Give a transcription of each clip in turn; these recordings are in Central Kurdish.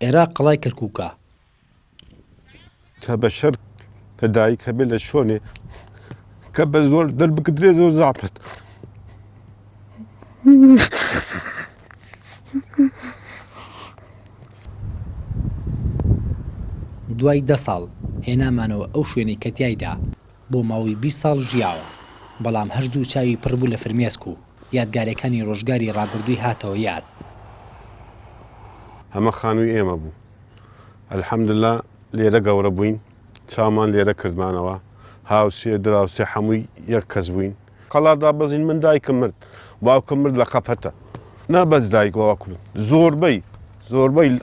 عێراق قەڵای کەرکووکە کە بە شەر کە دایک هەبێ لە شۆنێ کە بە زۆر دەربکدرێ زۆر زاپت دوای 10 ساڵ هێنامانەوە ئەو شوێنەی کە تیایدا بۆ ماوەی 20 ساڵ ژیاوە، بەڵام هەرزوو چاوی پڕبوو لە فرمێسک و یادگارەکانی ڕۆژگاری ڕابردووی هاتەوە یاد. هەمە خانووی ئێمە بوو. ئەلحەمدوللا لێرە گەورە بووین، چامان لێرە کردمانەوە، هاوسێ دراوسێ هەمووی یەک کەس بووین. قەڵادا بەزین من دایکم مرد، باوکم مرد لە قەفەتە. نابەس دایک باوکم زۆربەی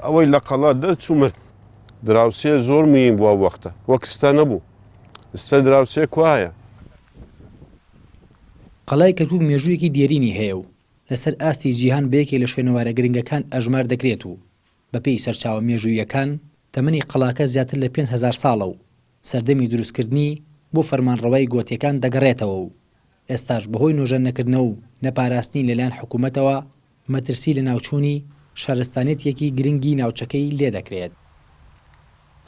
ئەوەی لە قەڵا دەرچوو مرد. دراوسێ زۆر مهم بووە وەختە، وەک ئێستا نەبوو. ئێستا دراوسێ کوایە. قەڵای کەرکووک مێژوویەکی دیێرینی هەیە و لەسەر ئاستی جیهان بەیەکێ لە شوێنەوارە گرنگەکان ئەژمار دەکرێت و بەپێی سەرچاوە مێژوویەکان تەمەنی قەڵاکە زیاتر لە 5,000 ساڵە و سەردەمی دروستکردنی بۆ فەرمانڕەوای گۆتیەکان دەگەڕێتەوە و ئێستاش بەهۆی نۆژەن نەکردنەوە و نەپاراستنی لەلایەن حکوومەتەوە مەترسی لە ناوچوونی شارستانێتیەکی گرنگی ناوچەکەی لێ دەکرێت.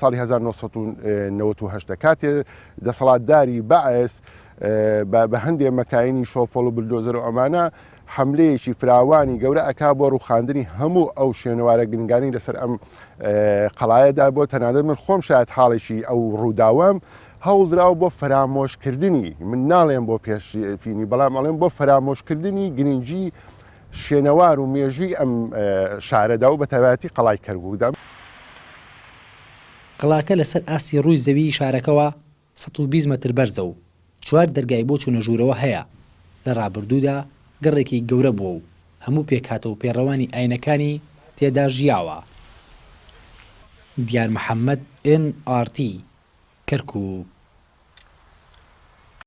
ساڵی 1998 کاتێ دەسەڵاتداری بەعس بە هەندێک مەکایانی شۆفۆڵ و بلدۆزەر و ئەمانە حملەیەکی فراوانی گەورە ئەکا بۆ ڕووخاندنی هەموو ئەو شوێنەوارە گرنگانی لەسەر ئەم قەڵایەدا بۆ تەنانەت من خۆم شاید حاڵێکی ئەو ڕووداوەم هەوڵدراوە بۆ فرامۆشکردنی من ناڵێم بۆ پێشفینی بەڵام ئەڵێم بۆ فرامۆشکردنی گرنگی شوێنەوار و مێژووی ئەم شارەدا و بە تایبەتی قەڵای کەرکووکدا. قەڵاکە لەسەر ئاسی ڕووی زەوی شارەکەەوە 120 مەتر بەرزە و 4 دەرگای بۆ چوونە ژوورەوە هەیە. لە ڕابردوودا گەڕێکی گەورە بووە و هەموو پێکهاتە و پێڕەوانی ئاینەکانی تێدا ژیاوە. دیار محەممەد NRT کەرکووک.